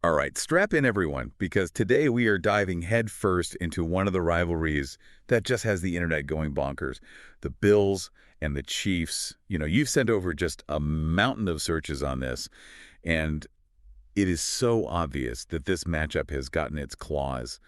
All right, strap in everyone, because today we are diving headfirst into one of the rivalries that just has the internet going bonkers. The Bills and the Chiefs. You've sent over just a mountain of searches on this, and it is so obvious that this matchup has gotten its claws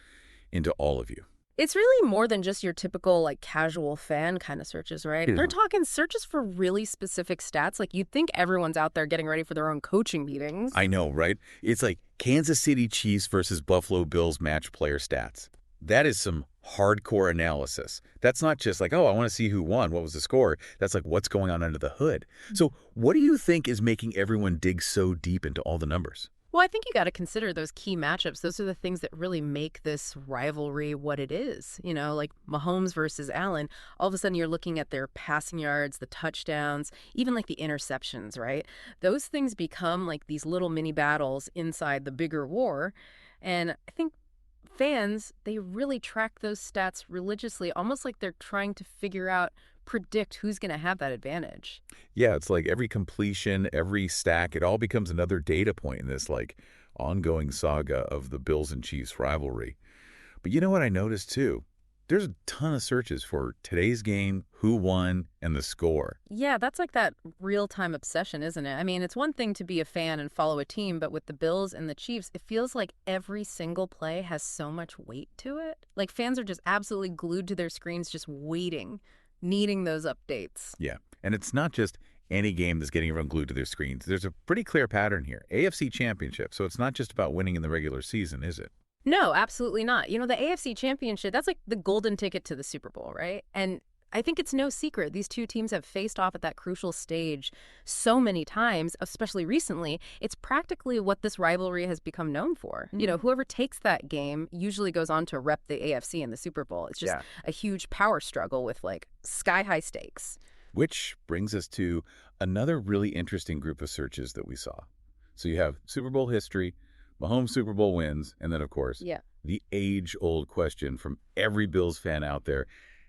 into all of you. It's really more than just your typical, casual fan kind of searches, right? Yeah. They're talking searches for really specific stats. Like, you'd think everyone's out there getting ready for their own coaching meetings. I know, right? It's like Kansas City Chiefs versus Buffalo Bills match player stats. That is some hardcore analysis. That's not just like, oh, I want to see who won, what was the score. That's like what's going on under the hood. So what do you think is making everyone dig so deep into all the numbers? Well, I think you got to consider those key matchups. Those are the things that really make this rivalry what it is. Like Mahomes versus Allen. All of a sudden, you're looking at their passing yards, the touchdowns, even like the interceptions, right? Those things become like these little mini battles inside the bigger war. And I think fans, they really track those stats religiously, almost like they're trying to predict who's going to have that advantage. Yeah, it's like every completion, every stack, it all becomes another data point in this ongoing saga of the Bills and Chiefs rivalry. But you know what I noticed too? There's a ton of searches for today's game, who won, and the score. Yeah, that's like that real-time obsession, isn't it? I mean, it's one thing to be a fan and follow a team, but with the Bills and the Chiefs, it feels like every single play has so much weight to it. Like, fans are just absolutely glued to their screens, just waiting, needing those updates. Yeah, and it's not just any game that's getting everyone glued to their screens. There's a pretty clear pattern here. AFC Championship, so it's not just about winning in the regular season, is it? No, absolutely not. The AFC Championship, that's like the golden ticket to the Super Bowl, right? And I think it's no secret. These two teams have faced off at that crucial stage so many times, especially recently. It's practically what this rivalry has become known for. Whoever takes that game usually goes on to rep the AFC in the Super Bowl. It's just a huge power struggle with sky-high stakes. Which brings us to another really interesting group of searches that we saw. So you have Super Bowl history, Mahomes Super Bowl wins, and then, of course, the age-old question from every Bills fan out there: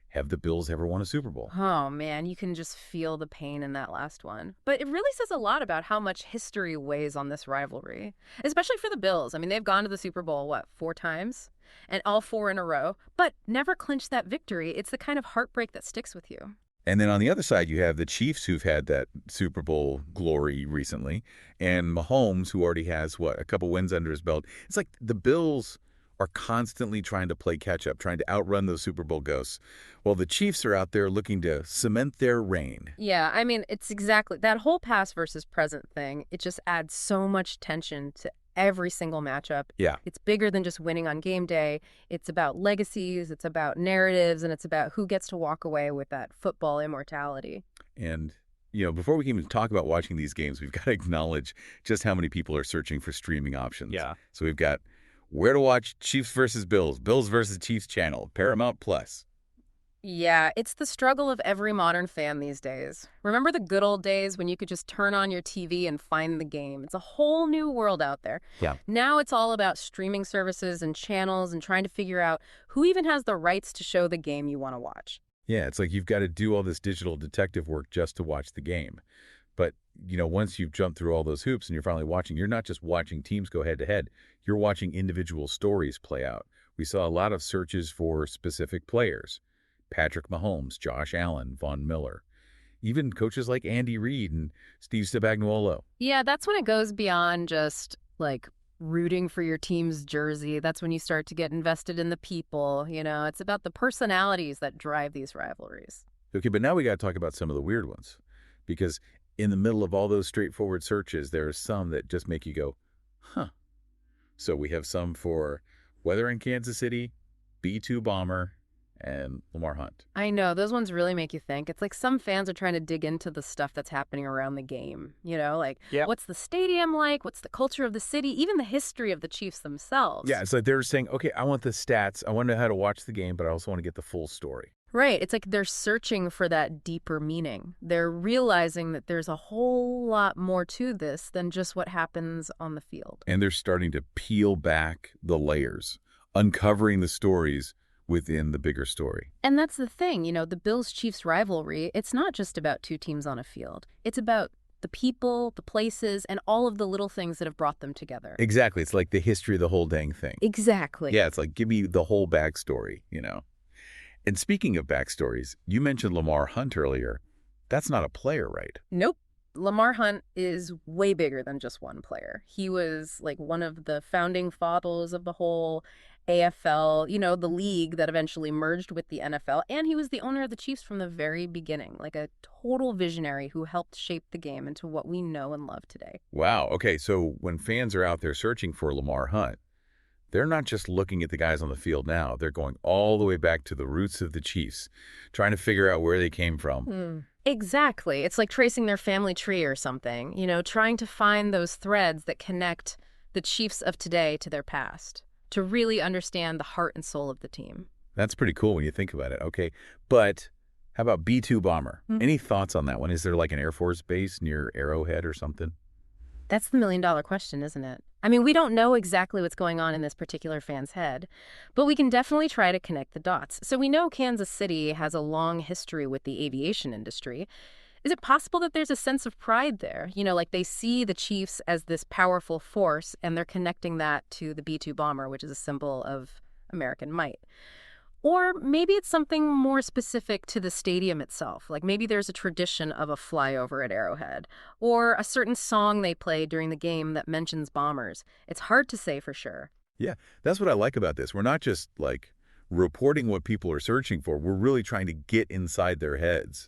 have the Bills ever won a Super Bowl? Oh, man, you can just feel the pain in that last one. But it really says a lot about how much history weighs on this rivalry, especially for the Bills. I mean, they've gone to the Super Bowl, 4 times? And all 4 in a row, but never clinched that victory. It's the kind of heartbreak that sticks with you. And then on the other side, you have the Chiefs, who've had that Super Bowl glory recently, and Mahomes, who already has, a couple wins under his belt. It's like the Bills are constantly trying to play catch-up, trying to outrun those Super Bowl ghosts, while the Chiefs are out there looking to cement their reign. Yeah, I mean, it's exactly that whole past versus present thing. It just adds so much tension to every single matchup. Yeah. It's bigger than just winning on game day. It's about legacies, it's about narratives, and it's about who gets to walk away with that football immortality. And, before we can even talk about watching these games, we've got to acknowledge just how many people are searching for streaming options. Yeah. So we've got where to watch Chiefs versus Bills, Bills versus Chiefs channel, Paramount Plus. Yeah, it's the struggle of every modern fan these days. Remember the good old days when you could just turn on your TV and find the game? It's a whole new world out there. Yeah. Now it's all about streaming services and channels and trying to figure out who even has the rights to show the game you want to watch. Yeah, it's like you've got to do all this digital detective work just to watch the game. But, once you've jumped through all those hoops and you're finally watching, you're not just watching teams go head-to-head. You're watching individual stories play out. We saw a lot of searches for specific players. Patrick Mahomes, Josh Allen, Von Miller. Even coaches like Andy Reid and Steve Spagnuolo. Yeah, that's when it goes beyond just, rooting for your team's jersey. That's when you start to get invested in the people. It's about the personalities that drive these rivalries. Okay, but now we got to talk about some of the weird ones. Because in the middle of all those straightforward searches, there are some that just make you go, huh. So we have some for weather in Kansas City, B-2 bomber, and Lamar Hunt. I know, those ones really make you think. It's like some fans are trying to dig into the stuff that's happening around the game. What's the stadium like? What's the culture of the city? Even the history of the Chiefs themselves. Yeah, it's like they're saying, okay, I want the stats. I want to know how to watch the game, but I also want to get the full story. Right. It's like they're searching for that deeper meaning. They're realizing that there's a whole lot more to this than just what happens on the field. And they're starting to peel back the layers, uncovering the stories within the bigger story. And that's the thing, the Bills-Chiefs rivalry, it's not just about two teams on a field. It's about The people, the places, and all of the little things that have brought them together. Exactly. It's like the history of the whole dang thing. Exactly. Yeah, it's like, give me the whole backstory. And speaking of backstories, you mentioned Lamar Hunt earlier. That's not a player, right? Nope. Lamar Hunt is way bigger than just one player. He was like one of the founding fathers of the whole AFL, the league that eventually merged with the NFL. And he was the owner of the Chiefs from the very beginning, like a total visionary who helped shape the game into what we know and love today. Wow. Okay, so when fans are out there searching for Lamar Hunt, they're not just looking at the guys on the field now. They're going all the way back to the roots of the Chiefs, trying to figure out where they came from. Exactly. It's like tracing their family tree or something, trying to find those threads that connect the Chiefs of today to their past, to really understand the heart and soul of the team. That's pretty cool when you think about it. Okay, but how about B-2 Bomber? Any thoughts on that one? Is there like an Air Force base near Arrowhead or something? That's the million-dollar question, isn't it? I mean, we don't know exactly what's going on in this particular fan's head, but we can definitely try to connect the dots. So we know Kansas City has a long history with the aviation industry. Is it possible that there's a sense of pride there? Like they see the Chiefs as this powerful force, and they're connecting that to the B-2 bomber, which is a symbol of American might. Or maybe it's something more specific to the stadium itself. Like maybe there's a tradition of a flyover at Arrowhead, or a certain song they play during the game that mentions bombers. It's hard to say for sure. Yeah, that's what I like about this. We're not just like reporting what people are searching for. We're really trying to get inside their heads,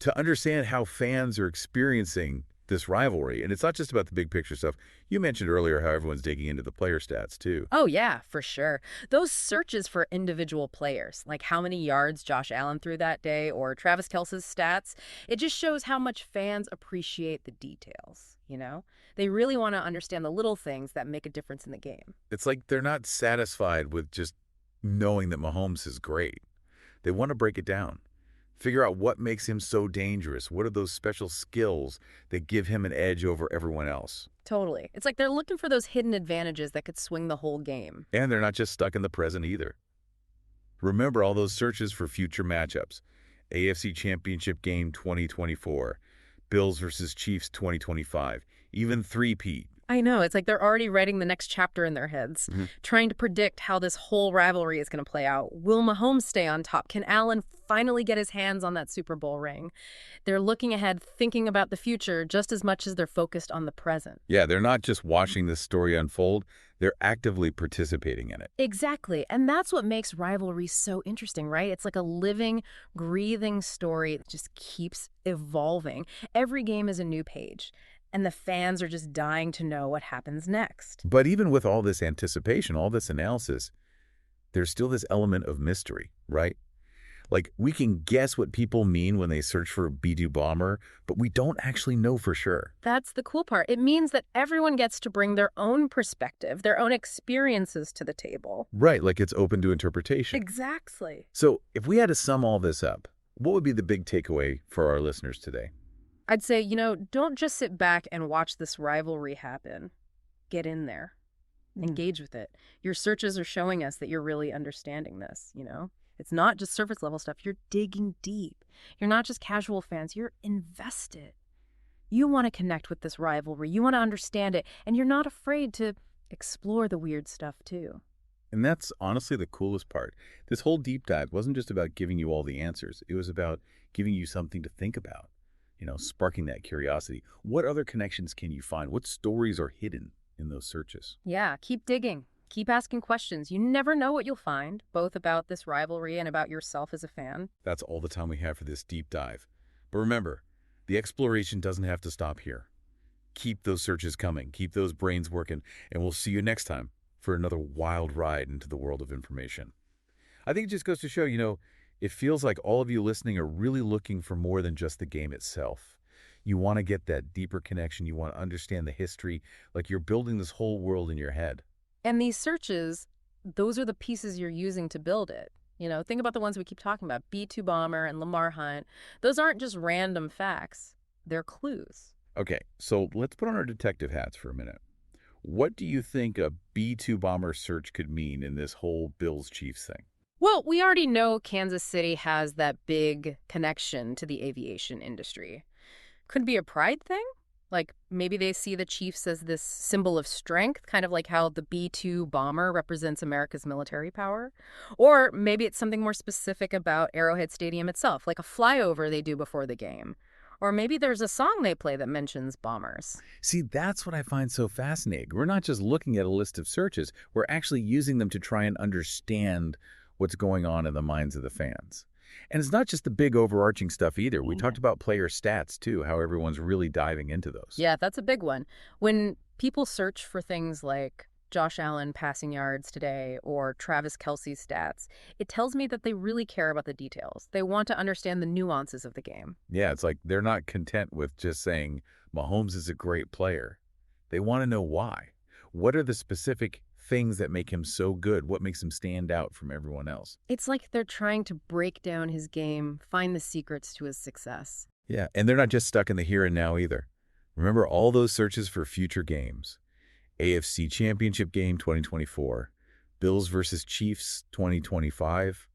to understand how fans are experiencing this rivalry. And it's not just about the big picture stuff. You mentioned earlier how everyone's digging into the player stats, too. Oh, yeah, for sure. Those searches for individual players, like how many yards Josh Allen threw that day or Travis Kelce's stats, it just shows how much fans appreciate the details. They really want to understand the little things that make a difference in the game. It's like they're not satisfied with just knowing that Mahomes is great. They want to break it down. Figure out what makes him so dangerous. What are those special skills that give him an edge over everyone else? Totally. It's like they're looking for those hidden advantages that could swing the whole game. And they're not just stuck in the present either. Remember all those searches for future matchups. AFC Championship Game 2024, Bills versus Chiefs 2025, even three-peat. I know. It's like they're already writing the next chapter in their heads, trying to predict how this whole rivalry is going to play out. Will Mahomes stay on top? Can Allen finally get his hands on that Super Bowl ring? They're looking ahead, thinking about the future just as much as they're focused on the present. Yeah, they're not just watching this story unfold. They're actively participating in it. Exactly. And that's what makes rivalry so interesting, right? It's like a living, breathing story that just keeps evolving. Every game is a new page. And the fans are just dying to know what happens next. But even with all this anticipation, all this analysis, there's still this element of mystery, right? Like, we can guess what people mean when they search for a B-2 bomber, but we don't actually know for sure. That's the cool part. It means that everyone gets to bring their own perspective, their own experiences to the table. Right, like it's open to interpretation. Exactly. So if we had to sum all this up, what would be the big takeaway for our listeners today? I'd say, don't just sit back and watch this rivalry happen. Get in there. Engage with it. Your searches are showing us that you're really understanding this. It's not just surface level stuff. You're digging deep. You're not just casual fans. You're invested. You want to connect with this rivalry. You want to understand it. And you're not afraid to explore the weird stuff, too. And that's honestly the coolest part. This whole deep dive wasn't just about giving you all the answers. It was about giving you something to think about. Sparking that curiosity. What other connections can you find? What stories are hidden in those searches? Yeah, keep digging. Keep asking questions. You never know what you'll find, both about this rivalry and about yourself as a fan. That's all the time we have for this deep dive. But remember, the exploration doesn't have to stop here. Keep those searches coming. Keep those brains working. And we'll see you next time for another wild ride into the world of information. I think it just goes to show, it feels like all of you listening are really looking for more than just the game itself. You want to get that deeper connection. You want to understand the history, like you're building this whole world in your head. And these searches, those are the pieces you're using to build it. Think about the ones we keep talking about, B-2 Bomber and Lamar Hunt. Those aren't just random facts. They're clues. Okay, so let's put on our detective hats for a minute. What do you think a B-2 Bomber search could mean in this whole Bills-Chiefs thing? Well, we already know Kansas City has that big connection to the aviation industry. Could be a pride thing. Like maybe they see the Chiefs as this symbol of strength, kind of like how the B-2 bomber represents America's military power. Or maybe it's something more specific about Arrowhead Stadium itself, like a flyover they do before the game. Or maybe there's a song they play that mentions bombers. See, that's what I find so fascinating. We're not just looking at a list of searches, we're actually using them to try and understand what's going on in the minds of the fans. And it's not just the big overarching stuff either. We talked about player stats too, how everyone's really diving into those. Yeah, that's a big one. When people search for things like Josh Allen passing yards today or Travis Kelce's stats, it tells me that they really care about the details. They want to understand the nuances of the game. Yeah, it's like they're not content with just saying Mahomes is a great player. They want to know why. What are the specific things that make him so good? What makes him stand out from everyone else? It's like they're trying to break down his game, find the secrets to his success. Yeah, and they're not just stuck in the here and now either. Remember all those searches for future games. AFC Championship game 2024, Bills versus Chiefs 2025,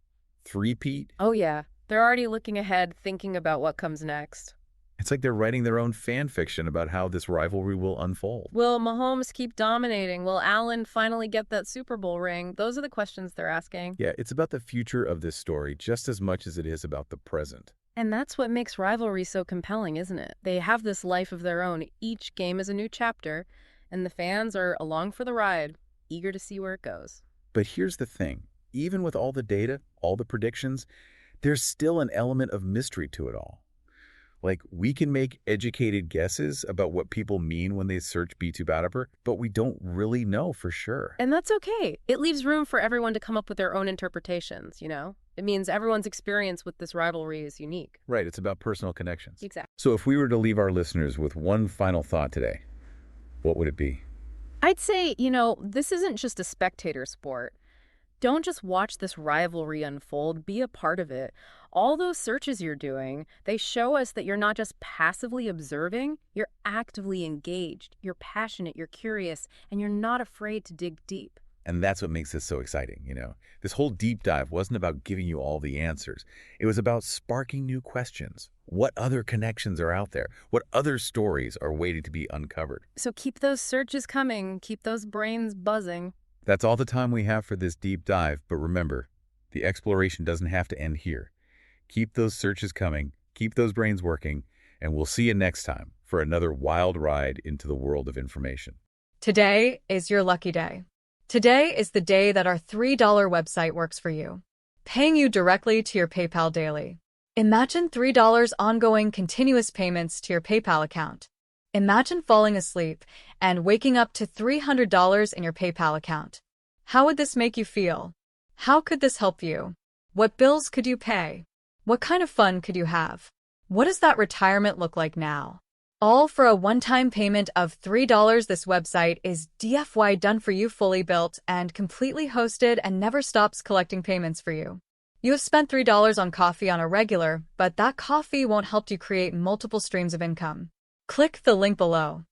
three-peat. Oh, yeah. They're already looking ahead, thinking about what comes next. It's like they're writing their own fan fiction about how this rivalry will unfold. Will Mahomes keep dominating? Will Allen finally get that Super Bowl ring? Those are the questions they're asking. Yeah, it's about the future of this story just as much as it is about the present. And that's what makes rivalry so compelling, isn't it? They have this life of their own. Each game is a new chapter, and the fans are along for the ride, eager to see where it goes. But here's the thing. Even with all the data, all the predictions, there's still an element of mystery to it all. Like, we can make educated guesses about what people mean when they search B2 Battlebird, but we don't really know for sure. And that's okay. It leaves room for everyone to come up with their own interpretations, you know? It means everyone's experience with this rivalry is unique. Right, it's about personal connections. Exactly. So if we were to leave our listeners with one final thought today, what would it be? I'd say, this isn't just a spectator sport. Don't just watch this rivalry unfold, be a part of it. All those searches you're doing, they show us that you're not just passively observing, you're actively engaged, you're passionate, you're curious, and you're not afraid to dig deep. And that's what makes this so exciting, This whole deep dive wasn't about giving you all the answers. It was about sparking new questions. What other connections are out there? What other stories are waiting to be uncovered? So keep those searches coming, keep those brains buzzing. That's all the time we have for this deep dive, but remember, the exploration doesn't have to end here. Keep those searches coming, keep those brains working, and we'll see you next time for another wild ride into the world of information. Today is your lucky day. Today is the day that our $3 website works for you, paying you directly to your PayPal daily. Imagine $3 ongoing continuous payments to your PayPal account. Imagine falling asleep and waking up to $300 in your PayPal account. How would this make you feel? How could this help you? What bills could you pay? What kind of fun could you have? What does that retirement look like now? All for a one-time payment of $3. This website is DFY done for you, fully built and completely hosted, and never stops collecting payments for you. You have spent $3 on coffee on a regular, but that coffee won't help you create multiple streams of income. Click the link below.